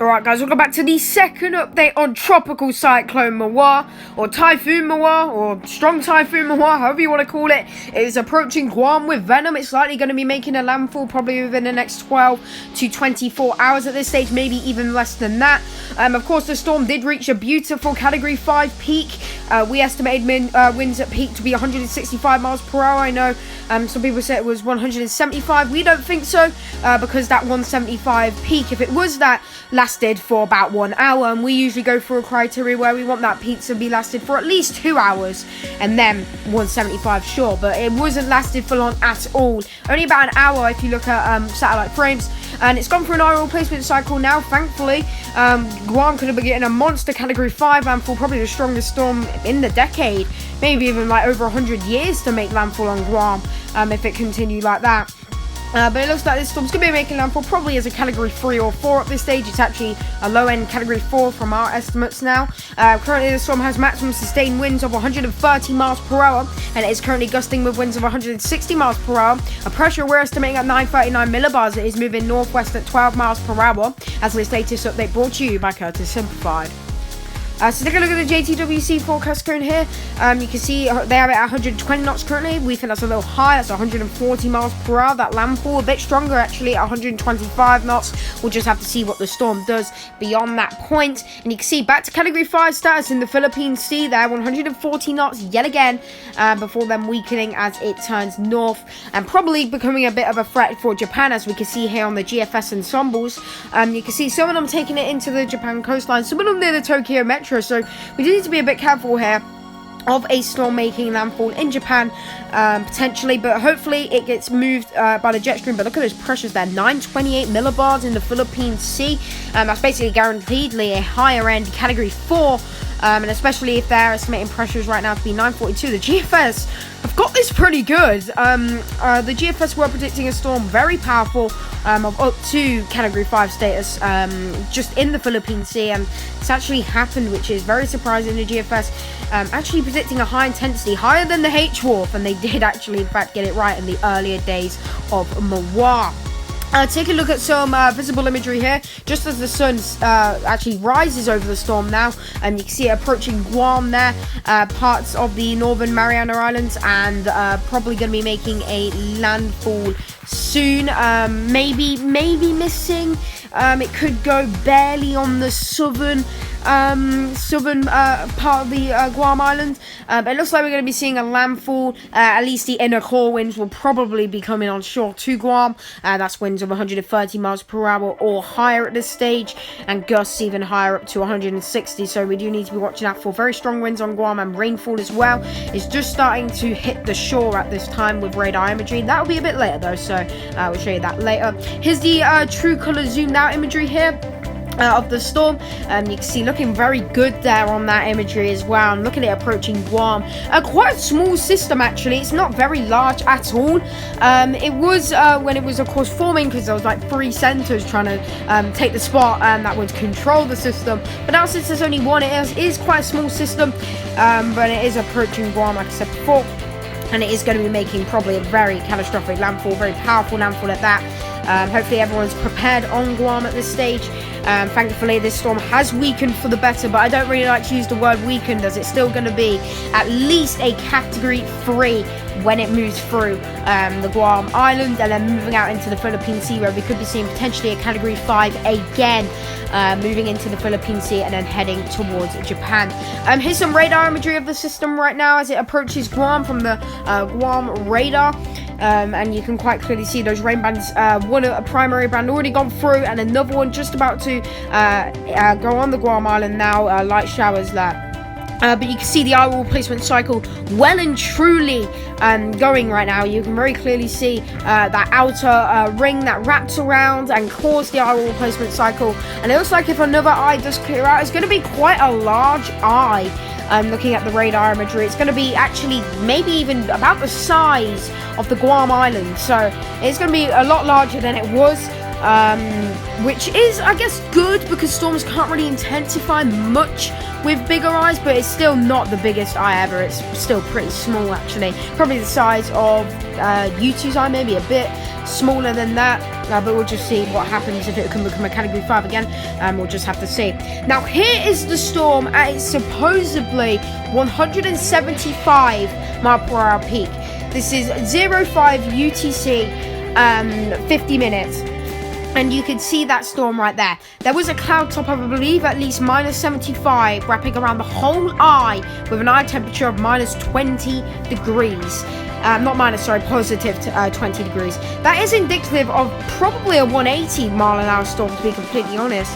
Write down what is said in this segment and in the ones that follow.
Alright guys, welcome back to the second update on Tropical Cyclone Mawar, or Typhoon Mawar, or Strong Typhoon Mawar, however you want to call it. It is approaching Guam with venom. It's likely going to be making a landfall probably within the next 12 to 24 hours at this stage, maybe even less than that. Of course, the storm did reach a beautiful Category 5 peak. We estimated winds at peak to be 165 miles per hour. I know some people said it was 175. We don't think so, because that 175 peak, if it was that, lasted for about 1 hour, and we usually go for a criteria where we want that peak to be lasted for at least 2 hours, and then 175 sure, but it wasn't lasted for long at all. Only about an hour if you look at satellite frames, and it's gone through an eye replacement cycle now, thankfully. Guam could have been getting a monster Category 5 landfall, probably the strongest storm in the decade, maybe even like over 100 years to make landfall on Guam, if it continued like that. But it looks like this storm's going to be making landfall probably as a Category 3 or 4 at this stage. It's actually a low-end Category 4 from our estimates now. Currently, the storm has maximum sustained winds of 130 miles per hour, and it is currently gusting with winds of 160 miles per hour. A pressure we're estimating at 939 millibars. It is moving northwest at 12 miles per hour, as this latest update brought to you by Curtis Simplified. So take a look at the JTWC forecast cone here. You can see they have it at 120 knots currently. We think that's a little high. That's 140 miles per hour. That landfall a bit stronger actually at 125 knots. We'll just have to see what the storm does beyond that point. And you can see back to Category 5 status in the Philippine Sea there, 140 knots yet again, before then weakening as it turns north and probably becoming a bit of a threat for Japan, as we can see here on the GFS ensembles. You can see some of them taking it into the Japan coastline, some of them near the Tokyo Metro. So we do need to be a bit careful here of a storm making landfall in Japan, potentially, but hopefully it gets moved by the jet stream. But look at those pressures there, 928 millibars in the Philippine Sea. That's basically guaranteedly a higher end Category 4, and especially if they're estimating pressures right now to be 942. The GFS have got this pretty good. The GFS were predicting a storm very powerful, of up to Category 5 status, just in the Philippine Sea, and it's actually happened, which is very surprising. The GFS actually predicting a high intensity, higher than the H-Wharf, and they did actually in fact get it right in the earlier days of Mawar. Take a look at some visible imagery here, just as the sun actually rises over the storm now, and you can see it approaching Guam there, parts of the northern Mariana Islands, and probably going to be making a landfall soon. Maybe missing. It could go barely on the southern part of the Guam Island, but it looks like we're going to be seeing a landfall. At least the inner core winds will probably be coming on shore to Guam. That's winds of 130 miles per hour or higher at this stage, and gusts even higher up to 160. So we do need to be watching out for very strong winds on Guam, and rainfall as well is just starting to hit the shore at this time with radar imagery. That will be a bit later though, so we'll show you that later. Here's the true color zoomed out imagery here of the storm. You can see looking very good there on that imagery as well, and look at it approaching Guam. Quite a small system actually, it's not very large at all. It was when it was of course forming, because there was like 3 centers trying to take the spot that would control the system, but now since there's only one, it is quite a small system, but it is approaching Guam like I said before, and it is going to be making probably a very catastrophic landfall, very powerful landfall at that. Hopefully everyone's prepared on Guam at this stage. Thankfully this storm has weakened for the better, but I don't really like to use the word weakened, as it's still going to be at least a Category 3 when it moves through the Guam Island, and then moving out into the Philippine Sea, where we could be seeing potentially a Category 5 again, moving into the Philippine Sea and then heading towards Japan. Here's some radar imagery of the system right now as it approaches Guam from the Guam radar. And you can quite clearly see those rain bands, a primary band already gone through, and another one just about to go on the Guam Island now, light showers there. But you can see the eye replacement cycle well and truly going right now. You can very clearly see that outer ring that wraps around and caused the eye replacement cycle. And it looks like if another eye does clear out, it's going to be quite a large eye. Looking at the radar imagery, it's going to be actually maybe even about the size of the Guam Island. So it's going to be a lot larger than it was, which is, I guess, good, because storms can't really intensify much with bigger eyes, but it's still not the biggest eye ever. It's still pretty small actually, probably the size of U2's eye, maybe a bit smaller than that. but we'll just see what happens if it can become a Category 5 again. We'll just have to see. Now, here is the storm at its supposedly 175 mile per hour peak. This is 05 UTC, 50 minutes. And you can see that storm right there. There was a cloud top of, I believe, at least minus 75, wrapping around the whole eye with an eye temperature of minus 20 degrees. Positive 20 degrees. That is indicative of probably a 180 mile an hour storm, to be completely honest.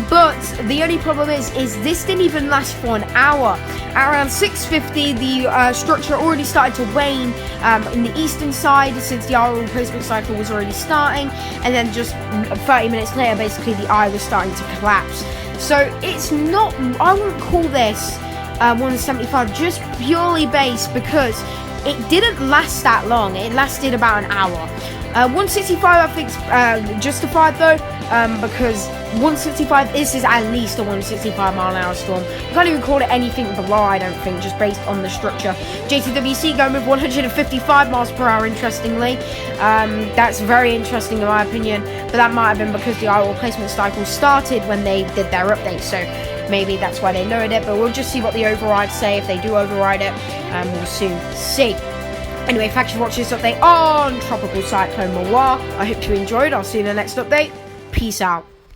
But the only problem is this didn't even last for an hour. At around 6:50, the structure already started to wane in the eastern side, since the eye replacement cycle was already starting, and then just 30 minutes later, basically the eye was starting to collapse. So it's not, I wouldn't call this 175 just purely based because it didn't last that long. It lasted about an hour. 165 I think is justified though, because 165 is at least a 165 mile an hour storm. You can't even call it anything below, I don't think, just based on the structure. JTWC going with 155 miles per hour, interestingly. That's very interesting in my opinion, but that might have been because the eye replacement cycle started when they did their update, so maybe that's why they lowered it, but we'll just see what the overrides say. If they do override it, we'll soon see. Anyway, thanks for watching this update on Tropical Cyclone Mawar. I hope you enjoyed. I'll see you in the next update. Peace out.